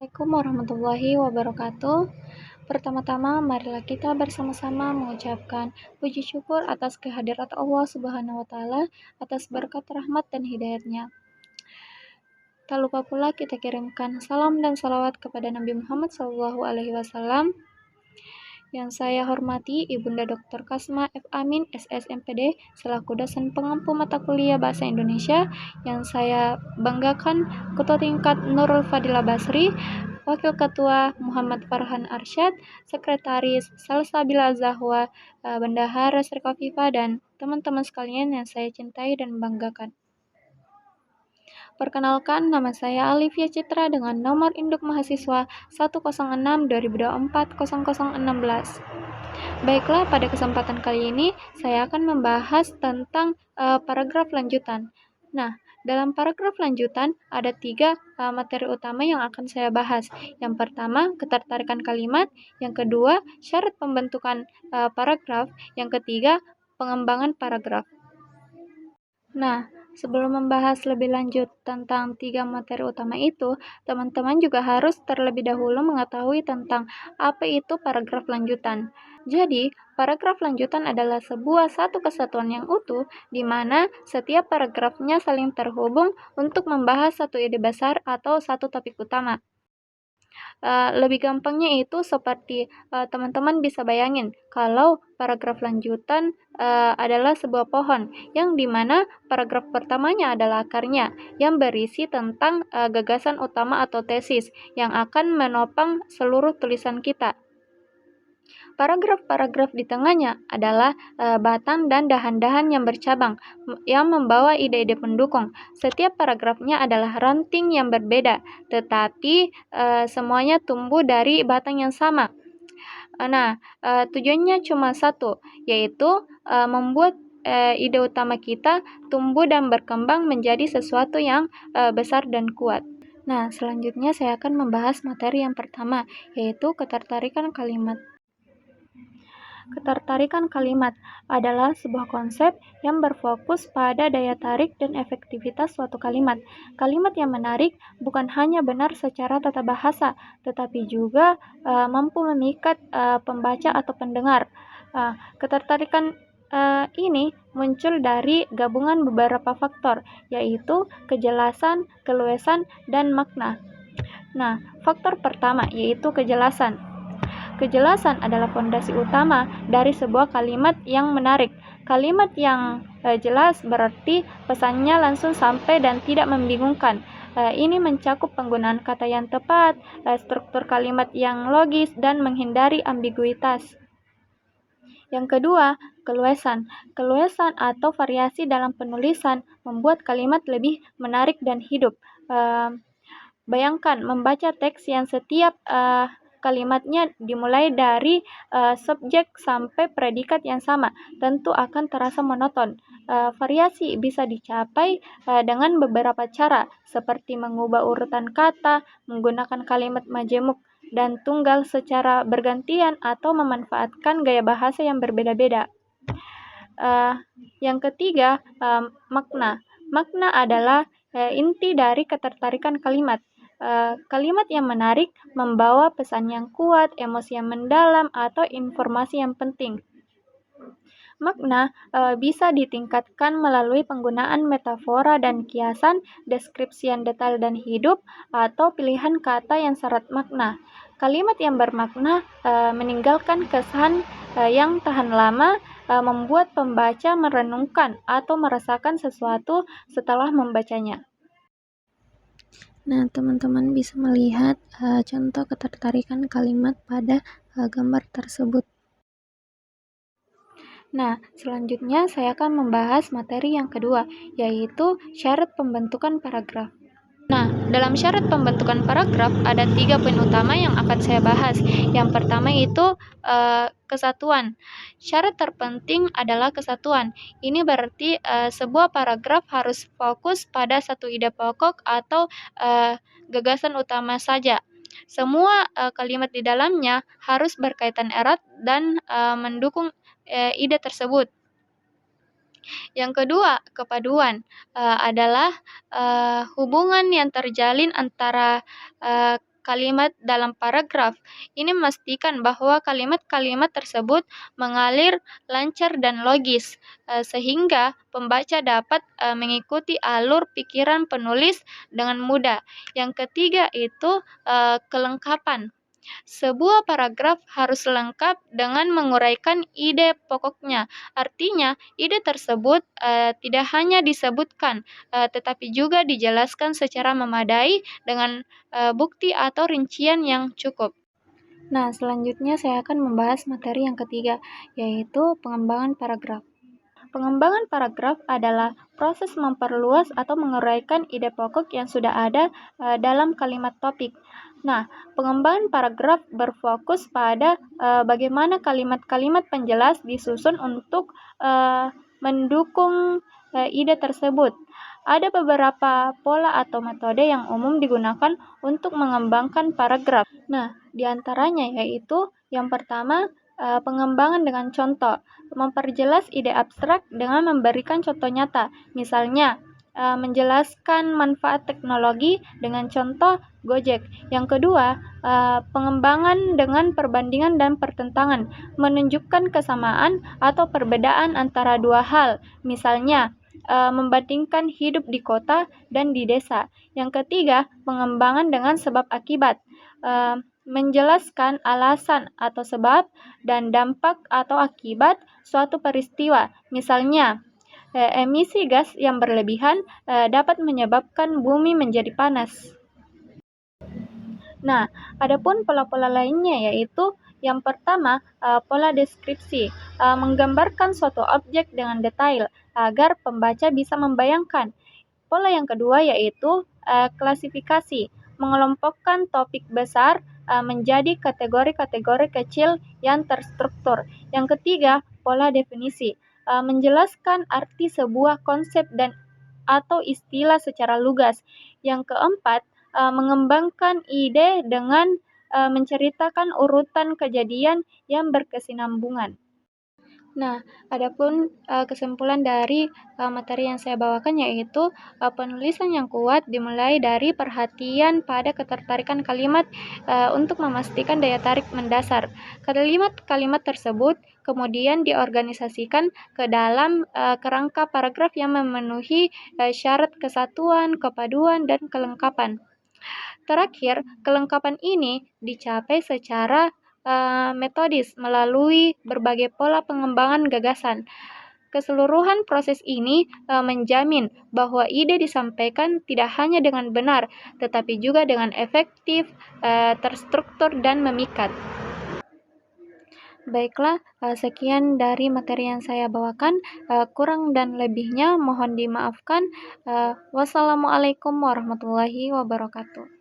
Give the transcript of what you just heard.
Assalamualaikum warahmatullahi wabarakatuh. Pertama-tama, marilah kita bersama-sama mengucapkan puji syukur atas kehadirat Allah Subhanahu wa Ta'ala, atas berkat rahmat dan hidayatnya. Tak lupa pula kita kirimkan salam dan salawat kepada Nabi Muhammad SAW. Yang saya hormati Ibunda Dr. Kasma F. Amin, SSMPD, selaku dosen pengampu mata kuliah Bahasa Indonesia. Yang saya banggakan Ketua Tingkat Nurul Fadilah Basri, Wakil Ketua Muhammad Farhan Arsyad, Sekretaris Salsabila Zahwa, Bendahara Sri Kofifa, dan teman-teman sekalian yang saya cintai dan banggakan. Perkenalkan, nama saya Alivia Citra dengan nomor induk mahasiswa 106-2024-0016. Baiklah, pada kesempatan kali ini saya akan membahas tentang paragraf lanjutan. Nah, dalam paragraf lanjutan ada 3 materi utama yang akan saya bahas. Yang pertama, ketertarikan kalimat. Yang kedua, syarat pembentukan paragraf. Yang ketiga, pengembangan paragraf. Nah, sebelum membahas lebih lanjut tentang 3 materi utama itu, teman-teman juga harus terlebih dahulu mengetahui tentang apa itu paragraf lanjutan. Jadi, paragraf lanjutan adalah satu kesatuan yang utuh di mana setiap paragrafnya saling terhubung untuk membahas satu ide besar atau satu topik utama. Lebih gampangnya itu seperti teman-teman bisa bayangin kalau paragraf lanjutan adalah sebuah pohon yang dimana paragraf pertamanya adalah akarnya yang berisi tentang gagasan utama atau tesis yang akan menopang seluruh tulisan kita. Paragraf-paragraf di tengahnya adalah batang dan dahan-dahan yang bercabang yang membawa ide-ide pendukung. Setiap paragrafnya adalah ranting yang berbeda, tetapi semuanya tumbuh dari batang yang sama. Nah, tujuannya cuma satu, yaitu membuat ide utama kita tumbuh dan berkembang menjadi sesuatu yang besar dan kuat. Nah, selanjutnya saya akan membahas materi yang pertama, yaitu ketertarikan kalimat. Ketertarikan kalimat adalah sebuah konsep yang berfokus pada daya tarik dan efektivitas suatu kalimat. Kalimat yang menarik bukan hanya benar secara tata bahasa, tetapi juga mampu memikat pembaca atau pendengar. Ketertarikan ini muncul dari gabungan beberapa faktor, yaitu kejelasan, keluasan, dan makna. Nah, faktor pertama yaitu kejelasan. Kejelasan adalah fondasi utama dari sebuah kalimat yang menarik. Kalimat yang jelas berarti pesannya langsung sampai dan tidak membingungkan. Ini mencakup penggunaan kata yang tepat, struktur kalimat yang logis, dan menghindari ambiguitas. Yang kedua, keluasan. Keluasan atau variasi dalam penulisan membuat kalimat lebih menarik dan hidup. Bayangkan membaca teks yang setiap kalimatnya dimulai dari subjek sampai predikat yang sama, tentu akan terasa monoton. Variasi bisa dicapai dengan beberapa cara, seperti mengubah urutan kata, menggunakan kalimat majemuk dan tunggal secara bergantian, atau memanfaatkan gaya bahasa yang berbeda-beda. Yang ketiga, makna. Makna adalah inti dari ketertarikan kalimat. Kalimat yang menarik membawa pesan yang kuat, emosi yang mendalam, atau informasi yang penting. Makna bisa ditingkatkan melalui penggunaan metafora dan kiasan, deskripsi yang detail dan hidup, atau pilihan kata yang syarat makna. Kalimat yang bermakna meninggalkan kesan yang tahan lama, membuat pembaca merenungkan atau merasakan sesuatu setelah membacanya. Nah, teman-teman bisa melihat contoh ketertarikan kalimat pada gambar tersebut. Nah, selanjutnya saya akan membahas materi yang kedua, yaitu syarat pembentukan paragraf. Nah, dalam syarat pembentukan paragraf ada 3 poin utama yang akan saya bahas. Yang pertama itu kesatuan. Syarat terpenting adalah kesatuan. Ini berarti sebuah paragraf harus fokus pada satu ide pokok atau gagasan utama saja. Semua kalimat di dalamnya harus berkaitan erat dan mendukung ide tersebut. Yang kedua, kepaduan adalah hubungan yang terjalin antara kalimat dalam paragraf. Ini memastikan bahwa kalimat-kalimat tersebut mengalir lancar dan logis, sehingga pembaca dapat mengikuti alur pikiran penulis dengan mudah. Yang ketiga itu kelengkapan. Sebuah paragraf harus lengkap dengan menguraikan ide pokoknya. Artinya, ide tersebut tidak hanya disebutkan, tetapi juga dijelaskan secara memadai dengan bukti atau rincian yang cukup. Nah, selanjutnya saya akan membahas materi yang ketiga, yaitu pengembangan paragraf. Pengembangan paragraf adalah proses memperluas atau menguraikan ide pokok yang sudah ada dalam kalimat topik. Nah, pengembangan paragraf berfokus pada bagaimana kalimat-kalimat penjelas disusun untuk mendukung ide tersebut. Ada beberapa pola atau metode yang umum digunakan untuk mengembangkan paragraf. Nah, diantaranya yaitu yang pertama, pengembangan dengan contoh. Memperjelas ide abstrak dengan memberikan contoh nyata. Misalnya, menjelaskan manfaat teknologi dengan contoh Gojek. Yang kedua, pengembangan dengan perbandingan dan pertentangan, menunjukkan kesamaan atau perbedaan antara dua hal. Misalnya, membandingkan hidup di kota dan di desa. Yang ketiga, pengembangan dengan sebab akibat, menjelaskan alasan atau sebab dan dampak atau akibat suatu peristiwa. Misalnya, emisi gas yang berlebihan dapat menyebabkan bumi menjadi panas. Nah, adapun pola-pola lainnya yaitu yang pertama, pola deskripsi, menggambarkan suatu objek dengan detail agar pembaca bisa membayangkan. Pola yang kedua yaitu klasifikasi, mengelompokkan topik besar menjadi kategori-kategori kecil yang terstruktur. Yang ketiga, pola definisi, menjelaskan arti sebuah konsep dan atau istilah secara lugas. Yang keempat, mengembangkan ide dengan menceritakan urutan kejadian yang berkesinambungan. Nah, adapun kesimpulan dari materi yang saya bawakan yaitu penulisan yang kuat dimulai dari perhatian pada ketertarikan kalimat untuk memastikan daya tarik mendasar. Kalimat-kalimat tersebut kemudian diorganisasikan ke dalam kerangka paragraf yang memenuhi syarat kesatuan, kepaduan, dan kelengkapan. Terakhir, kelengkapan ini dicapai secara metodis melalui berbagai pola pengembangan gagasan. Keseluruhan proses ini menjamin bahwa ide disampaikan tidak hanya dengan benar, tetapi juga dengan efektif, terstruktur, dan memikat. Baiklah, sekian dari materi yang saya bawakan. Kurang dan lebihnya mohon dimaafkan. Wassalamualaikum warahmatullahi wabarakatuh.